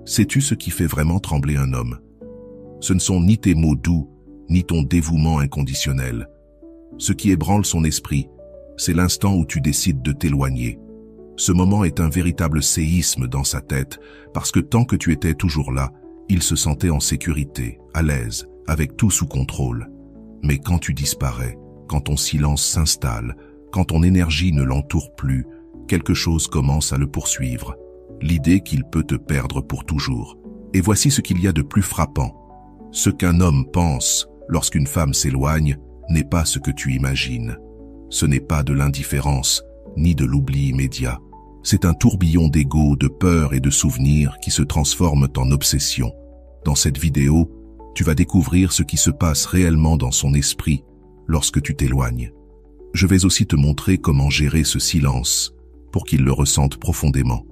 Sais-tu ce qui fait vraiment trembler un homme? Ce ne sont ni tes mots doux, ni ton dévouement inconditionnel. Ce qui ébranle son esprit, c'est l'instant où tu décides de t'éloigner. Ce moment est un véritable séisme dans sa tête, parce que tant que tu étais toujours là, il se sentait en sécurité, à l'aise, avec tout sous contrôle. Mais quand tu disparais, quand ton silence s'installe, quand ton énergie ne l'entoure plus, quelque chose commence à le poursuivre. L'idée qu'il peut te perdre pour toujours. Et voici ce qu'il y a de plus frappant. Ce qu'un homme pense lorsqu'une femme s'éloigne n'est pas ce que tu imagines. Ce n'est pas de l'indifférence, ni de l'oubli immédiat. C'est un tourbillon d'ego, de peur et de souvenirs qui se transforment en obsession. Dans cette vidéo, tu vas découvrir ce qui se passe réellement dans son esprit lorsque tu t'éloignes. Je vais aussi te montrer comment gérer ce silence pour qu'il le ressente profondément.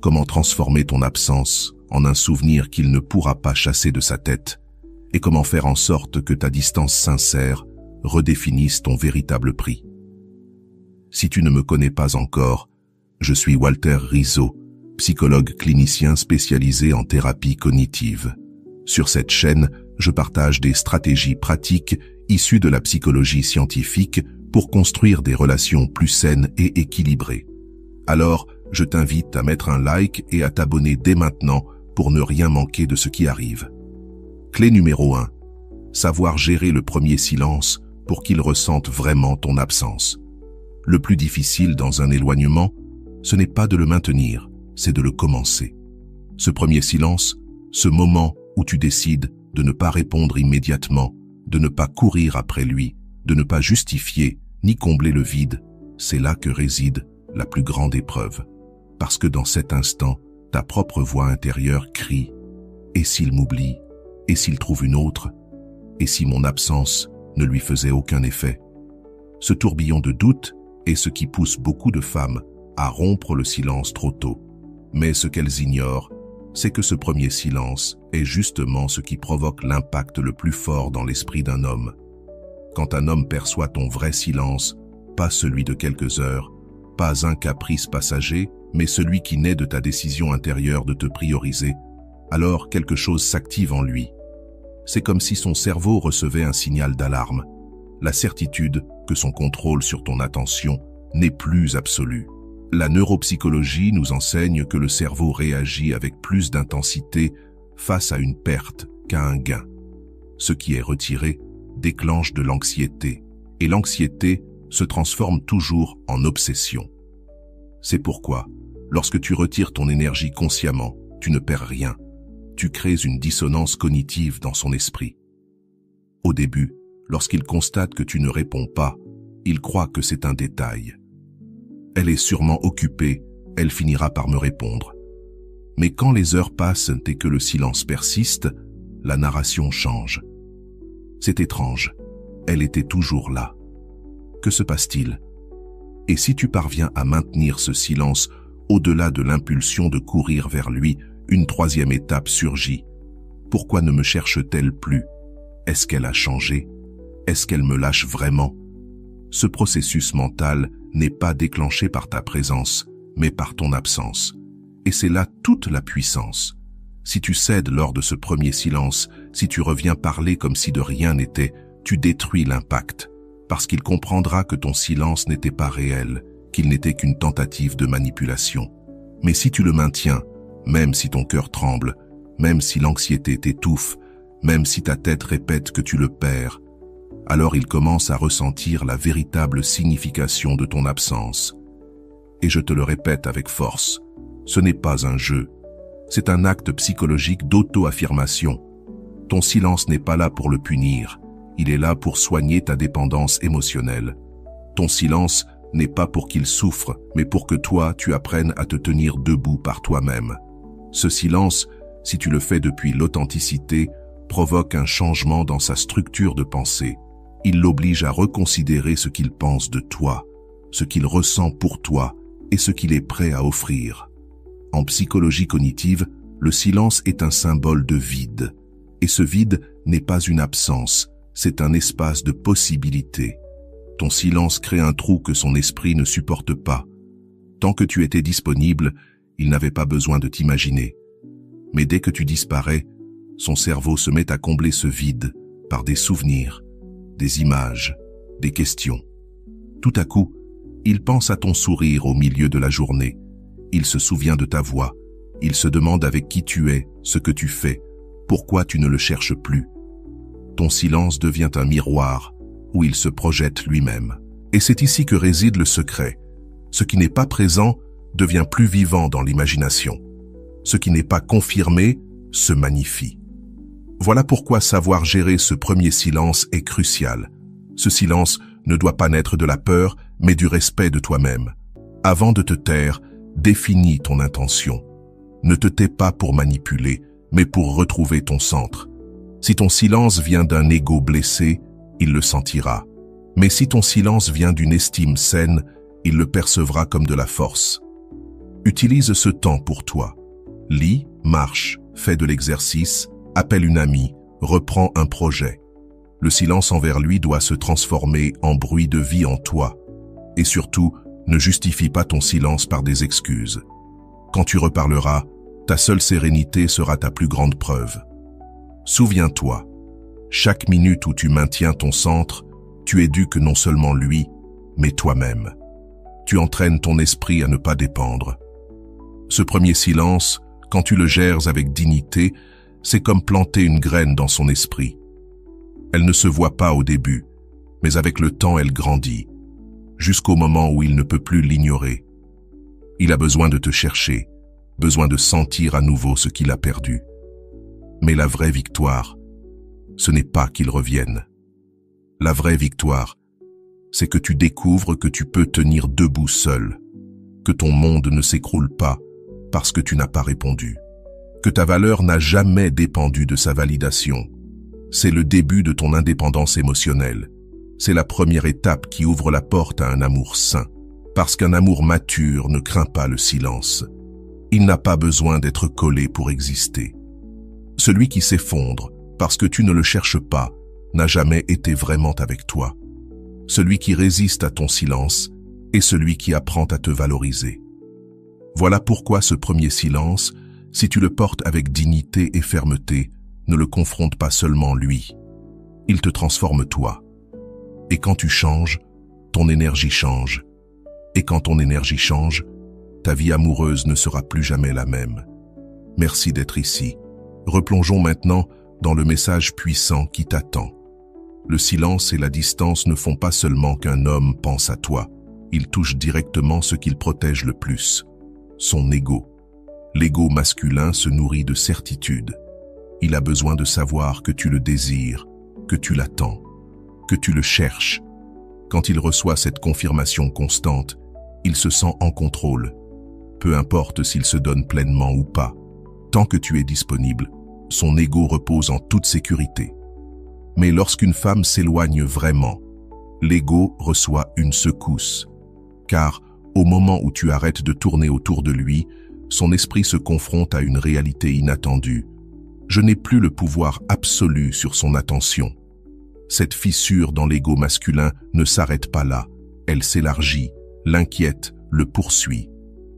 Comment transformer ton absence en un souvenir qu'il ne pourra pas chasser de sa tête et comment faire en sorte que ta distance sincère redéfinisse ton véritable prix. Si tu ne me connais pas encore, je suis Walter Rizzo, psychologue clinicien spécialisé en thérapie cognitive. Sur cette chaîne, je partage des stratégies pratiques issues de la psychologie scientifique pour construire des relations plus saines et équilibrées. Alors, je t'invite à mettre un like et à t'abonner dès maintenant pour ne rien manquer de ce qui arrive. Clé numéro 1. Savoir gérer le premier silence pour qu'il ressente vraiment ton absence. Le plus difficile dans un éloignement, ce n'est pas de le maintenir, c'est de le commencer. Ce premier silence, ce moment où tu décides de ne pas répondre immédiatement, de ne pas courir après lui, de ne pas justifier ni combler le vide, c'est là que réside la plus grande épreuve. Parce que dans cet instant, ta propre voix intérieure crie « Et s'il m'oublie? Et s'il trouve une autre? Et si mon absence ne lui faisait aucun effet ?» Ce tourbillon de doute est ce qui pousse beaucoup de femmes à rompre le silence trop tôt. Mais ce qu'elles ignorent, c'est que ce premier silence est justement ce qui provoque l'impact le plus fort dans l'esprit d'un homme. Quand un homme perçoit ton vrai silence, pas celui de quelques heures, pas un caprice passager, mais celui qui naît de ta décision intérieure de te prioriser, alors quelque chose s'active en lui. C'est comme si son cerveau recevait un signal d'alarme, la certitude que son contrôle sur ton attention n'est plus absolu. La neuropsychologie nous enseigne que le cerveau réagit avec plus d'intensité face à une perte qu'à un gain. Ce qui est retiré déclenche de l'anxiété, et l'anxiété se transforme toujours en obsession. C'est pourquoi, lorsque tu retires ton énergie consciemment, tu ne perds rien. Tu crées une dissonance cognitive dans son esprit. Au début, lorsqu'il constate que tu ne réponds pas, il croit que c'est un détail. Elle est sûrement occupée, elle finira par me répondre. Mais quand les heures passent et que le silence persiste, la narration change. C'est étrange, elle était toujours là. Que se passe-t-il? Et si tu parviens à maintenir ce silence au-delà de l'impulsion de courir vers lui, une troisième étape surgit. Pourquoi ne me cherche-t-elle plus? Est-ce qu'elle a changé? Est-ce qu'elle me lâche vraiment? Ce processus mental n'est pas déclenché par ta présence, mais par ton absence. Et c'est là toute la puissance. Si tu cèdes lors de ce premier silence, si tu reviens parler comme si de rien n'était, tu détruis l'impact, parce qu'il comprendra que ton silence n'était pas réel, qu'il n'était qu'une tentative de manipulation. Mais si tu le maintiens, même si ton cœur tremble, même si l'anxiété t'étouffe, même si ta tête répète que tu le perds, alors il commence à ressentir la véritable signification de ton absence. Et je te le répète avec force, ce n'est pas un jeu, c'est un acte psychologique d'auto-affirmation. Ton silence n'est pas là pour le punir, il est là pour soigner ta dépendance émotionnelle. Ton silence n'est pas pour qu'il souffre, mais pour que toi, tu apprennes à te tenir debout par toi-même. Ce silence, si tu le fais depuis l'authenticité, provoque un changement dans sa structure de pensée. Il l'oblige à reconsidérer ce qu'il pense de toi, ce qu'il ressent pour toi et ce qu'il est prêt à offrir. En psychologie cognitive, le silence est un symbole de vide. Et ce vide n'est pas une absence, c'est un espace de possibilité. Ton silence crée un trou que son esprit ne supporte pas. Tant que tu étais disponible, il n'avait pas besoin de t'imaginer. Mais dès que tu disparais, son cerveau se met à combler ce vide par des souvenirs, des images, des questions. Tout à coup, il pense à ton sourire au milieu de la journée. Il se souvient de ta voix. Il se demande avec qui tu es, ce que tu fais, pourquoi tu ne le cherches plus. Ton silence devient un miroir où il se projette lui-même. Et c'est ici que réside le secret. Ce qui n'est pas présent devient plus vivant dans l'imagination. Ce qui n'est pas confirmé se magnifie. Voilà pourquoi savoir gérer ce premier silence est crucial. Ce silence ne doit pas naître de la peur, mais du respect de toi-même. Avant de te taire, définis ton intention. Ne te tais pas pour manipuler, mais pour retrouver ton centre. Si ton silence vient d'un ego blessé, il le sentira. Mais si ton silence vient d'une estime saine, il le percevra comme de la force. Utilise ce temps pour toi. Lis, marche, fais de l'exercice, appelle une amie, reprends un projet. Le silence envers lui doit se transformer en bruit de vie en toi. Et surtout, ne justifie pas ton silence par des excuses. Quand tu reparleras, ta seule sérénité sera ta plus grande preuve. Souviens-toi, chaque minute où tu maintiens ton centre, tu éduques non seulement lui, mais toi-même. Tu entraînes ton esprit à ne pas dépendre. Ce premier silence, quand tu le gères avec dignité, c'est comme planter une graine dans son esprit. Elle ne se voit pas au début, mais avec le temps elle grandit, jusqu'au moment où il ne peut plus l'ignorer. Il a besoin de te chercher, besoin de sentir à nouveau ce qu'il a perdu. Mais la vraie victoire, ce n'est pas qu'il revienne. La vraie victoire, c'est que tu découvres que tu peux tenir debout seul, que ton monde ne s'écroule pas parce que tu n'as pas répondu, que ta valeur n'a jamais dépendu de sa validation. C'est le début de ton indépendance émotionnelle. C'est la première étape qui ouvre la porte à un amour sain, parce qu'un amour mature ne craint pas le silence. Il n'a pas besoin d'être collé pour exister. Celui qui s'effondre parce que tu ne le cherches pas n'a jamais été vraiment avec toi. Celui qui résiste à ton silence est celui qui apprend à te valoriser. Voilà pourquoi ce premier silence, si tu le portes avec dignité et fermeté, ne le confronte pas seulement lui. Il te transforme toi. Et quand tu changes, ton énergie change. Et quand ton énergie change, ta vie amoureuse ne sera plus jamais la même. Merci d'être ici. Replongeons maintenant dans le message puissant qui t'attend. Le silence et la distance ne font pas seulement qu'un homme pense à toi. Ils touchent directement ce qu'il protège le plus, son ego. L'ego masculin se nourrit de certitude. Il a besoin de savoir que tu le désires, que tu l'attends, que tu le cherches. Quand il reçoit cette confirmation constante, il se sent en contrôle. Peu importe s'il se donne pleinement ou pas. Tant que tu es disponible, son ego repose en toute sécurité. Mais lorsqu'une femme s'éloigne vraiment, l'ego reçoit une secousse. Car, au moment où tu arrêtes de tourner autour de lui, son esprit se confronte à une réalité inattendue. Je n'ai plus le pouvoir absolu sur son attention. Cette fissure dans l'ego masculin ne s'arrête pas là. Elle s'élargit, l'inquiète, le poursuit.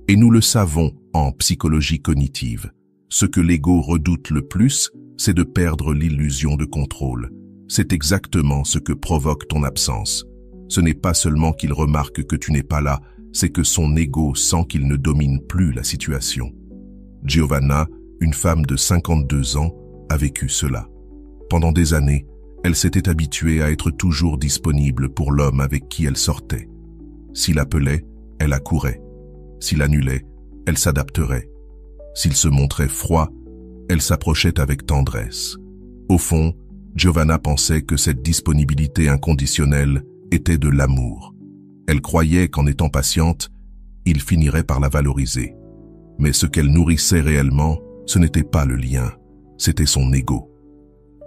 Et nous le savons en psychologie cognitive. Ce que l'ego redoute le plus, c'est de perdre l'illusion de contrôle. C'est exactement ce que provoque ton absence. Ce n'est pas seulement qu'il remarque que tu n'es pas là, c'est que son ego sent qu'il ne domine plus la situation. Giovanna, une femme de 52 ans, a vécu cela. Pendant des années, elle s'était habituée à être toujours disponible pour l'homme avec qui elle sortait. S'il appelait, elle accourait. S'il annulait, elle s'adapterait. S'il se montrait froid, elle s'approchait avec tendresse. Au fond, Giovanna pensait que cette disponibilité inconditionnelle était de l'amour. Elle croyait qu'en étant patiente, il finirait par la valoriser. Mais ce qu'elle nourrissait réellement, ce n'était pas le lien, c'était son ego.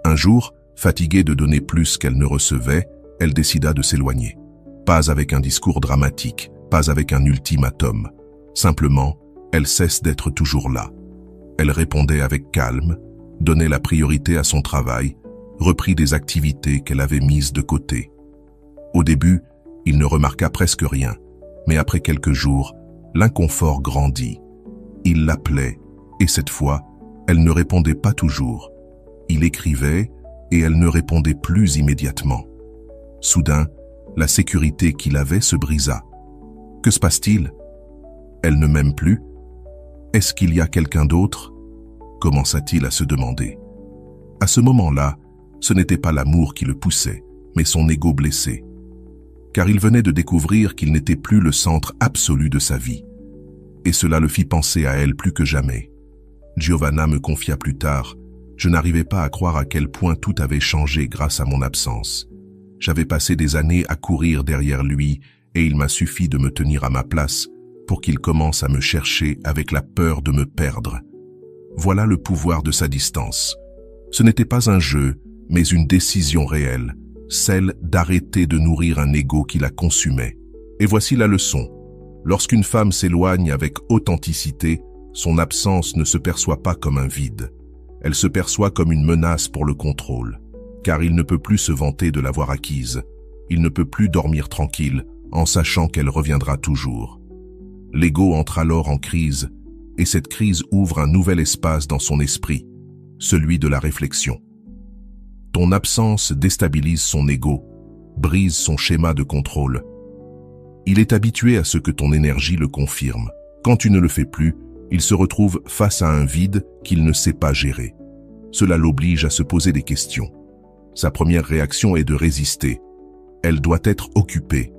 Un jour, fatiguée de donner plus qu'elle ne recevait, elle décida de s'éloigner. Pas avec un discours dramatique, pas avec un ultimatum. Simplement, elle cesse d'être toujours là. Elle répondait avec calme, donnait la priorité à son travail, reprit des activités qu'elle avait mises de côté. Au début, il ne remarqua presque rien, mais après quelques jours, l'inconfort grandit. Il l'appelait, et cette fois, Elle ne répondait pas toujours. Il écrivait et elle ne répondait plus immédiatement. Soudain, la sécurité qu'il avait se brisa. Que se passe-t-il? Elle ne m'aime plus? Est-ce qu'il y a quelqu'un d'autre? Commença-t-il à se demander. À ce moment-là, ce n'était pas l'amour qui le poussait, mais son ego blessé. Car il venait de découvrir qu'il n'était plus le centre absolu de sa vie. Et cela le fit penser à elle plus que jamais. Giovanna me confia plus tard, je n'arrivais pas à croire à quel point tout avait changé grâce à mon absence. J'avais passé des années à courir derrière lui et il m'a suffi de me tenir à ma place pour qu'il commence à me chercher avec la peur de me perdre. Voilà le pouvoir de sa distance. Ce n'était pas un jeu, mais une décision réelle, celle d'arrêter de nourrir un ego qui la consumait. Et voici la leçon. Lorsqu'une femme s'éloigne avec authenticité, son absence ne se perçoit pas comme un vide. Elle se perçoit comme une menace pour le contrôle, car il ne peut plus se vanter de l'avoir acquise. Il ne peut plus dormir tranquille en sachant qu'elle reviendra toujours. L'ego entre alors en crise, et cette crise ouvre un nouvel espace dans son esprit, celui de la réflexion. Ton absence déstabilise son ego, brise son schéma de contrôle. Il est habitué à ce que ton énergie le confirme. Quand tu ne le fais plus, il se retrouve face à un vide qu'il ne sait pas gérer. Cela l'oblige à se poser des questions. Sa première réaction est de résister. Elle doit être occupée.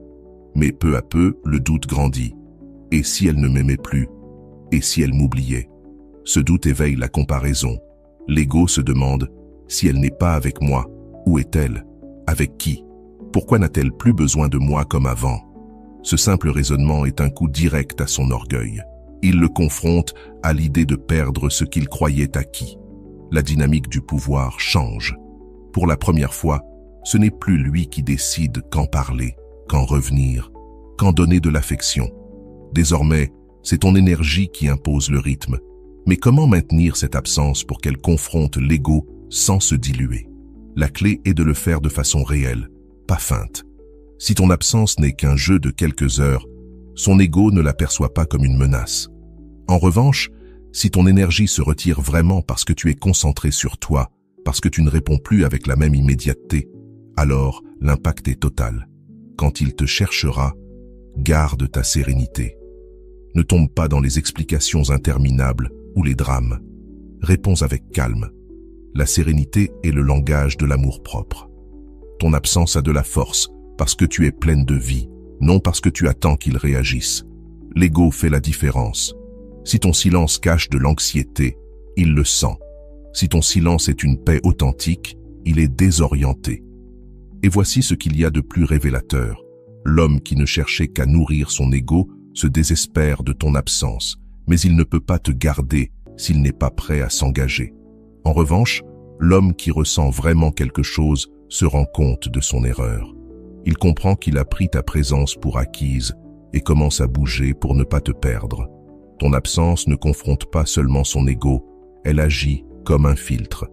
Mais peu à peu, le doute grandit. Et si elle ne m'aimait plus? Et si elle m'oubliait? Ce doute éveille la comparaison. L'ego se demande, si elle n'est pas avec moi, où est-elle? Avec qui? Pourquoi n'a-t-elle plus besoin de moi comme avant? Ce simple raisonnement est un coup direct à son orgueil. Il le confronte à l'idée de perdre ce qu'il croyait acquis. La dynamique du pouvoir change. Pour la première fois, ce n'est plus lui qui décide quand parler, quand revenir, quand donner de l'affection. Désormais, c'est ton énergie qui impose le rythme. Mais comment maintenir cette absence pour qu'elle confronte l'ego sans se diluer? La clé est de le faire de façon réelle, pas feinte. Si ton absence n'est qu'un jeu de quelques heures, son ego ne l'aperçoit pas comme une menace. En revanche, si ton énergie se retire vraiment parce que tu es concentré sur toi, parce que tu ne réponds plus avec la même immédiateté, alors l'impact est total. Quand il te cherchera, garde ta sérénité. Ne tombe pas dans les explications interminables ou les drames. Réponds avec calme. La sérénité est le langage de l'amour-propre. Ton absence a de la force parce que tu es pleine de vie, non parce que tu attends qu'il réagisse. L'ego fait la différence. Si ton silence cache de l'anxiété, il le sent. Si ton silence est une paix authentique, il est désorienté. Et voici ce qu'il y a de plus révélateur. L'homme qui ne cherchait qu'à nourrir son ego se désespère de ton absence, mais il ne peut pas te garder s'il n'est pas prêt à s'engager. En revanche, l'homme qui ressent vraiment quelque chose se rend compte de son erreur. Il comprend qu'il a pris ta présence pour acquise et commence à bouger pour ne pas te perdre. Ton absence ne confronte pas seulement son ego, elle agit comme un filtre.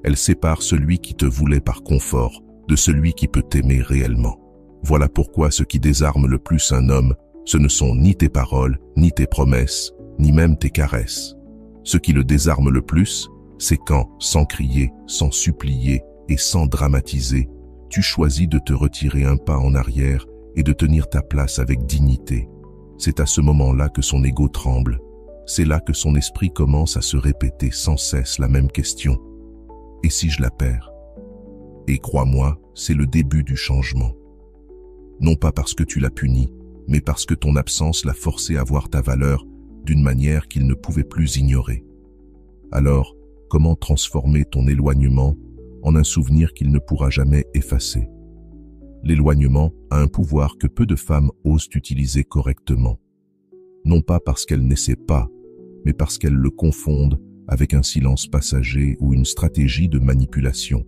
Elle sépare celui qui te voulait par confort de celui qui peut t'aimer réellement. Voilà pourquoi ce qui désarme le plus un homme, ce ne sont ni tes paroles, ni tes promesses, ni même tes caresses. Ce qui le désarme le plus, c'est quand, sans crier, sans supplier et sans dramatiser, tu choisis de te retirer un pas en arrière et de tenir ta place avec dignité. C'est à ce moment-là que son ego tremble. C'est là que son esprit commence à se répéter sans cesse la même question. Et si je la perds? Et crois-moi, c'est le début du changement. Non pas parce que tu l'as puni, mais parce que ton absence l'a forcé à voir ta valeur d'une manière qu'il ne pouvait plus ignorer. Alors, comment transformer ton éloignement en un souvenir qu'il ne pourra jamais effacer? L'éloignement a un pouvoir que peu de femmes osent utiliser correctement. Non pas parce qu'elles n'essaient pas, mais parce qu'elles le confondent avec un silence passager ou une stratégie de manipulation.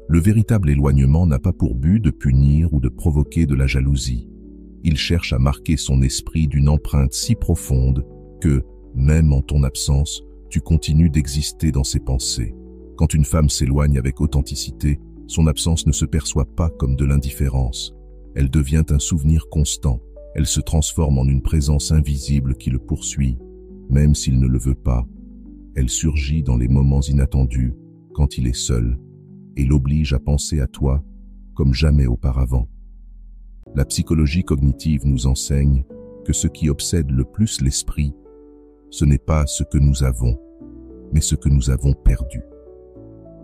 Le véritable éloignement n'a pas pour but de punir ou de provoquer de la jalousie. Il cherche à marquer son esprit d'une empreinte si profonde que, même en ton absence, tu continues d'exister dans ses pensées. Quand une femme s'éloigne avec authenticité, son absence ne se perçoit pas comme de l'indifférence. Elle devient un souvenir constant. Elle se transforme en une présence invisible qui le poursuit, même s'il ne le veut pas. Elle surgit dans les moments inattendus, quand il est seul, et l'oblige à penser à toi comme jamais auparavant. La psychologie cognitive nous enseigne que ce qui obsède le plus l'esprit, ce n'est pas ce que nous avons, mais ce que nous avons perdu.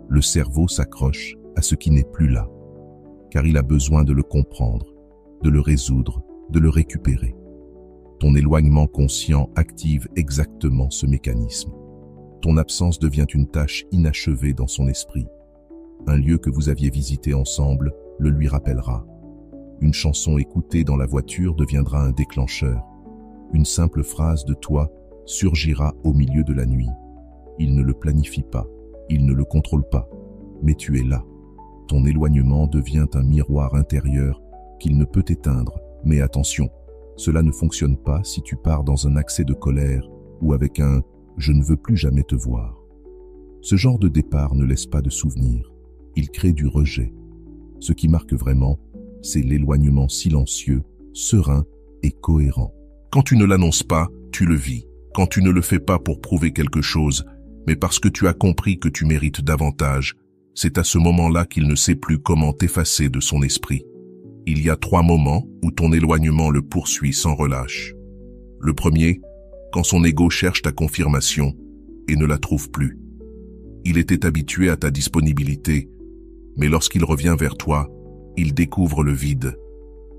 Le cerveau s'accroche à ce qui n'est plus là, car il a besoin de le comprendre, de le résoudre, de le récupérer. Ton éloignement conscient active exactement ce mécanisme. Ton absence devient une tâche inachevée dans son esprit. Un lieu que vous aviez visité ensemble le lui rappellera. Une chanson écoutée dans la voiture deviendra un déclencheur. Une simple phrase de toi surgira au milieu de la nuit. Il ne le planifie pas, il ne le contrôle pas, mais tu es là. Ton éloignement devient un miroir intérieur qu'il ne peut éteindre, mais attention, cela ne fonctionne pas si tu pars dans un accès de colère ou avec un « je ne veux plus jamais te voir ». Ce genre de départ ne laisse pas de souvenirs, il crée du rejet. Ce qui marque vraiment, c'est l'éloignement silencieux, serein et cohérent. Quand tu ne l'annonces pas, tu le vis. Quand tu ne le fais pas pour prouver quelque chose, mais parce que tu as compris que tu mérites davantage, c'est à ce moment-là qu'il ne sait plus comment t'effacer de son esprit. Il y a 3 moments où ton éloignement le poursuit sans relâche. Le premier, quand son ego cherche ta confirmation et ne la trouve plus. Il était habitué à ta disponibilité, mais lorsqu'il revient vers toi, il découvre le vide.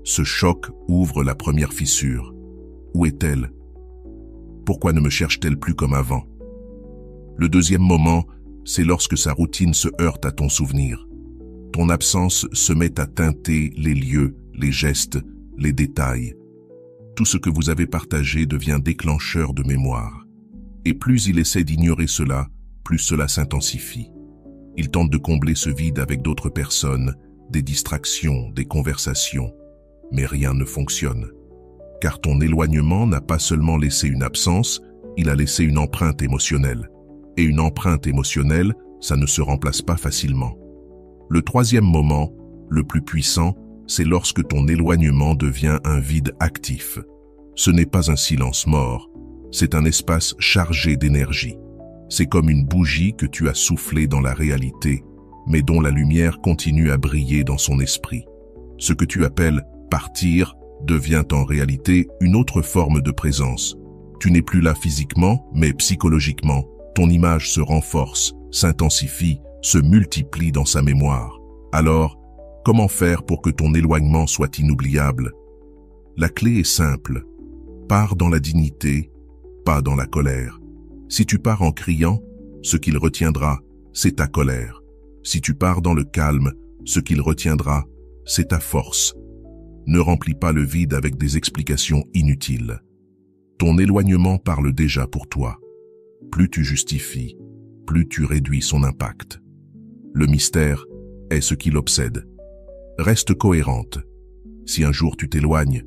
Ce choc ouvre la première fissure. Où est-elle? Pourquoi ne me cherche-t-elle plus comme avant? Le deuxième moment, c'est lorsque sa routine se heurte à ton souvenir. Ton absence se met à teinter les lieux, les gestes, les détails. Tout ce que vous avez partagé devient déclencheur de mémoire. Et plus il essaie d'ignorer cela, plus cela s'intensifie. Il tente de combler ce vide avec d'autres personnes, des distractions, des conversations. Mais rien ne fonctionne. Car ton éloignement n'a pas seulement laissé une absence, il a laissé une empreinte émotionnelle. Et une empreinte émotionnelle, ça ne se remplace pas facilement. Le troisième moment, le plus puissant, c'est lorsque ton éloignement devient un vide actif. Ce n'est pas un silence mort, c'est un espace chargé d'énergie. C'est comme une bougie que tu as soufflée dans la réalité, mais dont la lumière continue à briller dans son esprit. Ce que tu appelles « partir » devient en réalité une autre forme de présence. Tu n'es plus là physiquement, mais psychologiquement. Ton image se renforce, s'intensifie, se multiplie dans sa mémoire. Alors, comment faire pour que ton éloignement soit inoubliable? La clé est simple. Pars dans la dignité, pas dans la colère. Si tu pars en criant, ce qu'il retiendra, c'est ta colère. Si tu pars dans le calme, ce qu'il retiendra, c'est ta force. Ne remplis pas le vide avec des explications inutiles. Ton éloignement parle déjà pour toi. Plus tu justifies, plus tu réduis son impact. Le mystère est ce qui l'obsède. Reste cohérente. Si un jour tu t'éloignes,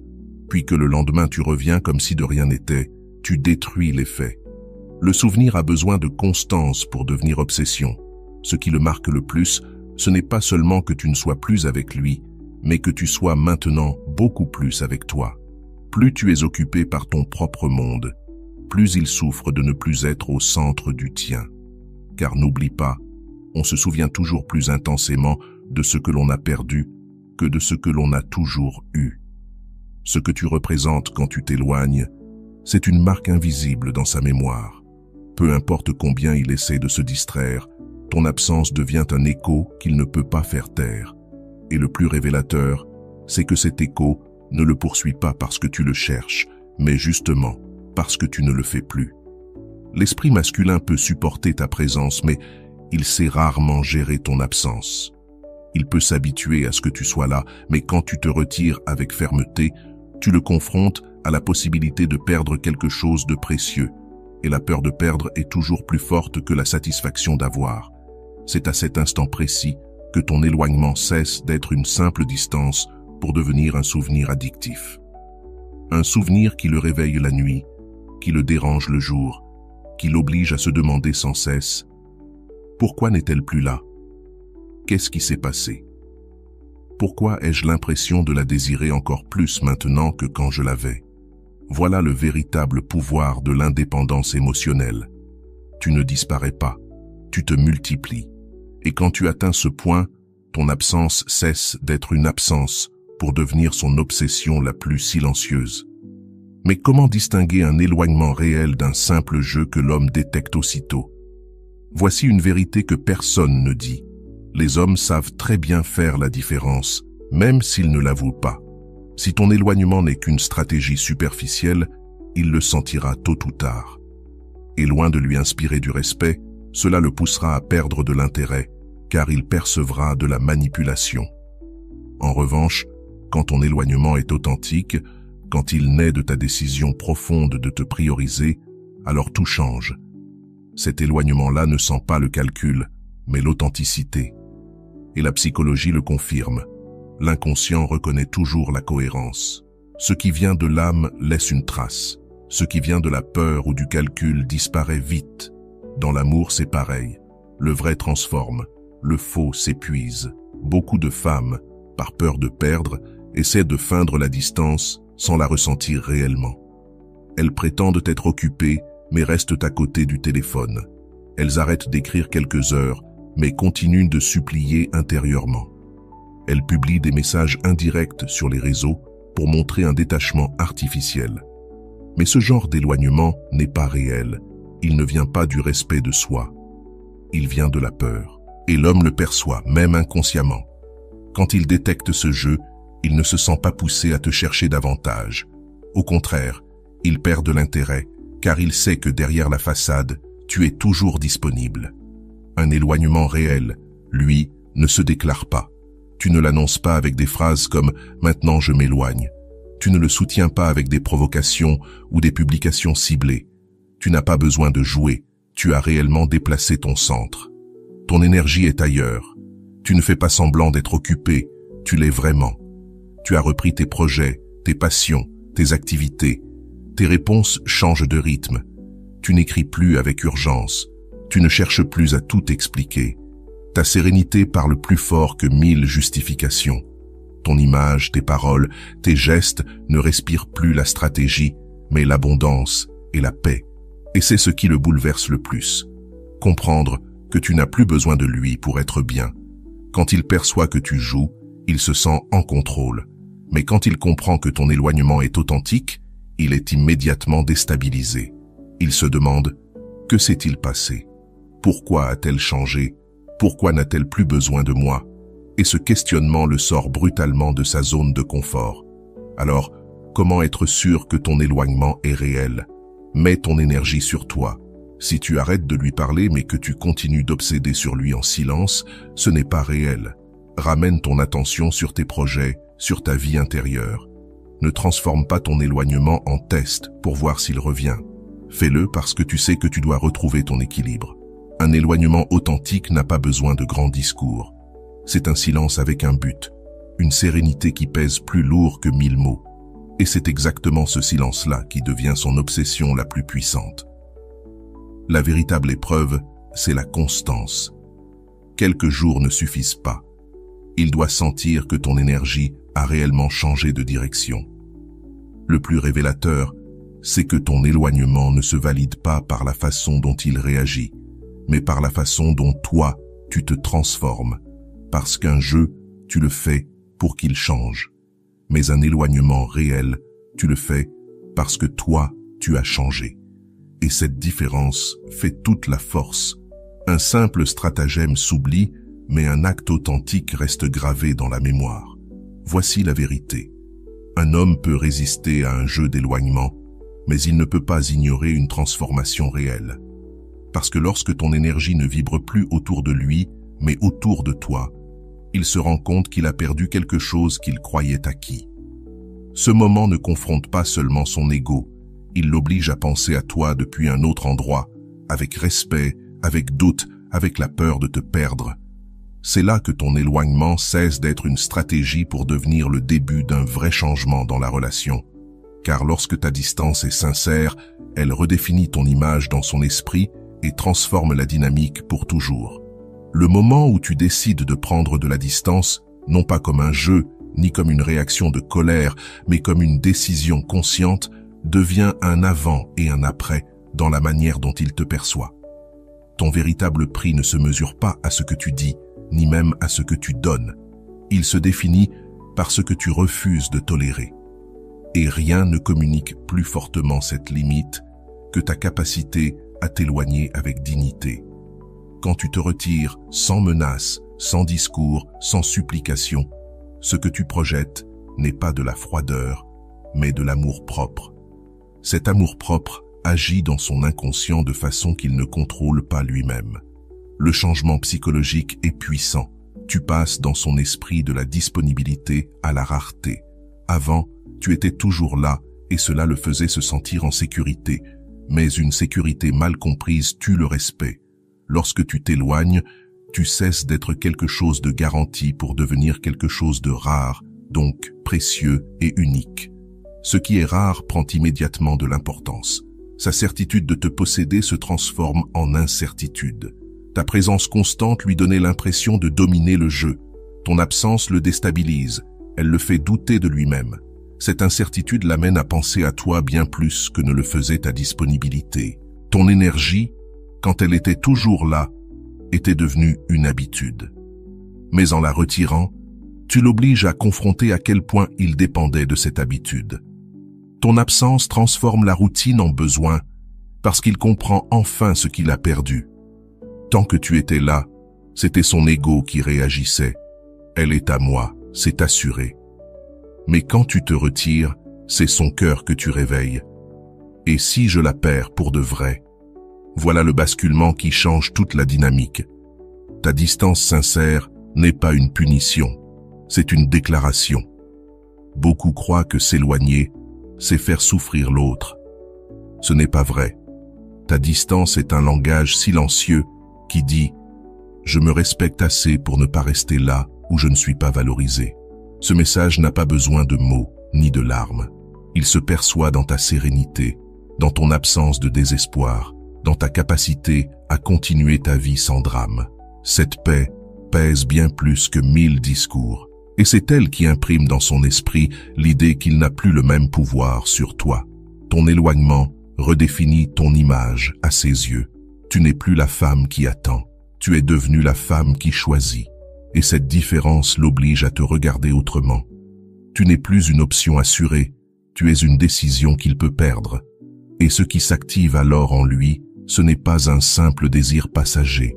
puis que le lendemain tu reviens comme si de rien n'était, tu détruis l'effet. Le souvenir a besoin de constance pour devenir obsession. Ce qui le marque le plus, ce n'est pas seulement que tu ne sois plus avec lui, mais que tu sois maintenant beaucoup plus avec toi. Plus tu es occupé par ton propre monde, plus il souffre de ne plus être au centre du tien. Car n'oublie pas, on se souvient toujours plus intensément de ce que l'on a perdu que de ce que l'on a toujours eu. Ce que tu représentes quand tu t'éloignes, c'est une marque invisible dans sa mémoire. Peu importe combien il essaie de se distraire, ton absence devient un écho qu'il ne peut pas faire taire. Et le plus révélateur, c'est que cet écho ne le poursuit pas parce que tu le cherches, mais justement parce que tu ne le fais plus. L'esprit masculin peut supporter ta présence, mais il sait rarement gérer ton absence. Il peut s'habituer à ce que tu sois là, mais quand tu te retires avec fermeté, tu le confrontes à la possibilité de perdre quelque chose de précieux. Et la peur de perdre est toujours plus forte que la satisfaction d'avoir. C'est à cet instant précis que ton éloignement cesse d'être une simple distance pour devenir un souvenir addictif. Un souvenir qui le réveille la nuit, qui le dérange le jour, qui l'oblige à se demander sans cesse « Pourquoi n'est-elle plus là? Qu'est-ce qui s'est passé? Pourquoi ai-je l'impression de la désirer encore plus maintenant que quand je l'avais ?» Voilà le véritable pouvoir de l'indépendance émotionnelle. tu ne disparais pas, tu te multiplies. Et quand tu atteins ce point, ton absence cesse d'être une absence pour devenir son obsession la plus silencieuse. Mais comment distinguer un éloignement réel d'un simple jeu que l'homme détecte aussitôt? Voici une vérité que personne ne dit. Les hommes savent très bien faire la différence, même s'ils ne l'avouent pas. Si ton éloignement n'est qu'une stratégie superficielle, il le sentira tôt ou tard. Et loin de lui inspirer du respect, cela le poussera à perdre de l'intérêt, car il percevra de la manipulation. En revanche, quand ton éloignement est authentique, quand il naît de ta décision profonde de te prioriser, alors tout change. Cet éloignement-là ne sent pas le calcul, mais l'authenticité. Et la psychologie le confirme. L'inconscient reconnaît toujours la cohérence. Ce qui vient de l'âme laisse une trace. Ce qui vient de la peur ou du calcul disparaît vite. Dans l'amour, c'est pareil. Le vrai transforme, le faux s'épuise. Beaucoup de femmes, par peur de perdre, essaient de feindre la distance sans la ressentir réellement. Elles prétendent être occupées, mais restent à côté du téléphone. Elles arrêtent d'écrire quelques heures, mais continuent de supplier intérieurement. Elles publient des messages indirects sur les réseaux pour montrer un détachement artificiel. Mais ce genre d'éloignement n'est pas réel. Il ne vient pas du respect de soi. Il vient de la peur. Et l'homme le perçoit, même inconsciemment. Quand il détecte ce jeu, il ne se sent pas poussé à te chercher davantage. Au contraire, il perd de l'intérêt, car il sait que derrière la façade, tu es toujours disponible. Un éloignement réel, lui, ne se déclare pas. Tu ne l'annonces pas avec des phrases comme « maintenant je m'éloigne ». Tu ne le soutiens pas avec des provocations ou des publications ciblées. Tu n'as pas besoin de jouer, tu as réellement déplacé ton centre. Ton énergie est ailleurs. Tu ne fais pas semblant d'être occupé, tu l'es vraiment. Tu as repris tes projets, tes passions, tes activités. Tes réponses changent de rythme. Tu n'écris plus avec urgence. Tu ne cherches plus à tout expliquer. Ta sérénité parle plus fort que 1000 justifications. Ton image, tes paroles, tes gestes ne respirent plus la stratégie, mais l'abondance et la paix. Et c'est ce qui le bouleverse le plus. Comprendre que tu n'as plus besoin de lui pour être bien. Quand il perçoit que tu joues, il se sent en contrôle. Mais quand il comprend que ton éloignement est authentique, il est immédiatement déstabilisé. Il se demande « Que s'est-il passé? Pourquoi a-t-elle changé? Pourquoi n'a-t-elle plus besoin de moi ?» Et ce questionnement le sort brutalement de sa zone de confort. Alors, comment être sûr que ton éloignement est réel? Mets ton énergie sur toi. Si tu arrêtes de lui parler mais que tu continues d'obséder sur lui en silence, ce n'est pas réel. Ramène ton attention sur tes projets, sur ta vie intérieure. Ne transforme pas ton éloignement en test pour voir s'il revient. Fais-le parce que tu sais que tu dois retrouver ton équilibre. Un éloignement authentique n'a pas besoin de grands discours. C'est un silence avec un but, une sérénité qui pèse plus lourd que 1000 mots. Et c'est exactement ce silence-là qui devient son obsession la plus puissante. La véritable épreuve, c'est la constance. Quelques jours ne suffisent pas. Il doit sentir que ton énergie a réellement changé de direction. Le plus révélateur, c'est que ton éloignement ne se valide pas par la façon dont il réagit, mais par la façon dont toi, tu te transformes. Parce qu'un jeu, tu le fais pour qu'il change. Mais un éloignement réel, tu le fais parce que toi, tu as changé. Et cette différence fait toute la force. Un simple stratagème s'oublie, mais un acte authentique reste gravé dans la mémoire. Voici la vérité. Un homme peut résister à un jeu d'éloignement, mais il ne peut pas ignorer une transformation réelle. Parce que lorsque ton énergie ne vibre plus autour de lui, mais autour de toi, il se rend compte qu'il a perdu quelque chose qu'il croyait acquis. Ce moment ne confronte pas seulement son ego, il l'oblige à penser à toi depuis un autre endroit, avec respect, avec doute, avec la peur de te perdre. C'est là que ton éloignement cesse d'être une stratégie pour devenir le début d'un vrai changement dans la relation. Car lorsque ta distance est sincère, elle redéfinit ton image dans son esprit et transforme la dynamique pour toujours. Le moment où tu décides de prendre de la distance, non pas comme un jeu, ni comme une réaction de colère, mais comme une décision consciente, devient un avant et un après dans la manière dont il te perçoit. Ton véritable prix ne se mesure pas à ce que tu dis, ni même à ce que tu donnes. Il se définit par ce que tu refuses de tolérer. Et rien ne communique plus fortement cette limite que ta capacité à t'éloigner avec dignité. Quand tu te retires sans menace, sans discours, sans supplication, ce que tu projettes n'est pas de la froideur, mais de l'amour-propre. Cet amour-propre agit dans son inconscient de façon qu'il ne contrôle pas lui-même. Le changement psychologique est puissant. Tu passes dans son esprit de la disponibilité à la rareté. Avant, tu étais toujours là et cela le faisait se sentir en sécurité. Mais une sécurité mal comprise tue le respect. Lorsque tu t'éloignes, tu cesses d'être quelque chose de garanti pour devenir quelque chose de rare, donc précieux et unique. Ce qui est rare prend immédiatement de l'importance. Sa certitude de te posséder se transforme en incertitude. Ta présence constante lui donnait l'impression de dominer le jeu. Ton absence le déstabilise, elle le fait douter de lui-même. Cette incertitude l'amène à penser à toi bien plus que ne le faisait ta disponibilité. Ton énergie, quand elle était toujours là, était devenue une habitude. Mais en la retirant, tu l'obliges à confronter à quel point il dépendait de cette habitude. Ton absence transforme la routine en besoin, parce qu'il comprend enfin ce qu'il a perdu. Tant que tu étais là, c'était son ego qui réagissait. Elle est à moi, c'est assuré. Mais quand tu te retires, c'est son cœur que tu réveilles. Et si je la perds pour de vrai? Voilà le basculement qui change toute la dynamique. Ta distance sincère n'est pas une punition, c'est une déclaration. Beaucoup croient que s'éloigner, c'est faire souffrir l'autre. Ce n'est pas vrai. Ta distance est un langage silencieux qui dit « Je me respecte assez pour ne pas rester là où je ne suis pas valorisé ». Ce message n'a pas besoin de mots ni de larmes. Il se perçoit dans ta sérénité, dans ton absence de désespoir, dans ta capacité à continuer ta vie sans drame. Cette paix pèse bien plus que 1000 discours. Et c'est elle qui imprime dans son esprit l'idée qu'il n'a plus le même pouvoir sur toi. Ton éloignement redéfinit ton image à ses yeux. Tu n'es plus la femme qui attend, tu es devenue la femme qui choisit. Et cette différence l'oblige à te regarder autrement. Tu n'es plus une option assurée, tu es une décision qu'il peut perdre. Et ce qui s'active alors en lui, ce n'est pas un simple désir passager,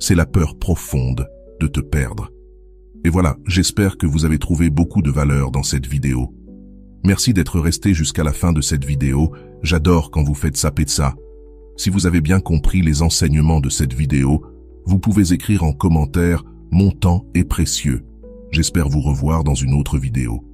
c'est la peur profonde de te perdre. Et voilà, j'espère que vous avez trouvé beaucoup de valeur dans cette vidéo. Merci d'être resté jusqu'à la fin de cette vidéo, j'adore quand vous faites ça et ça. Si vous avez bien compris les enseignements de cette vidéo, vous pouvez écrire en commentaire « Mon temps est précieux ». J'espère vous revoir dans une autre vidéo.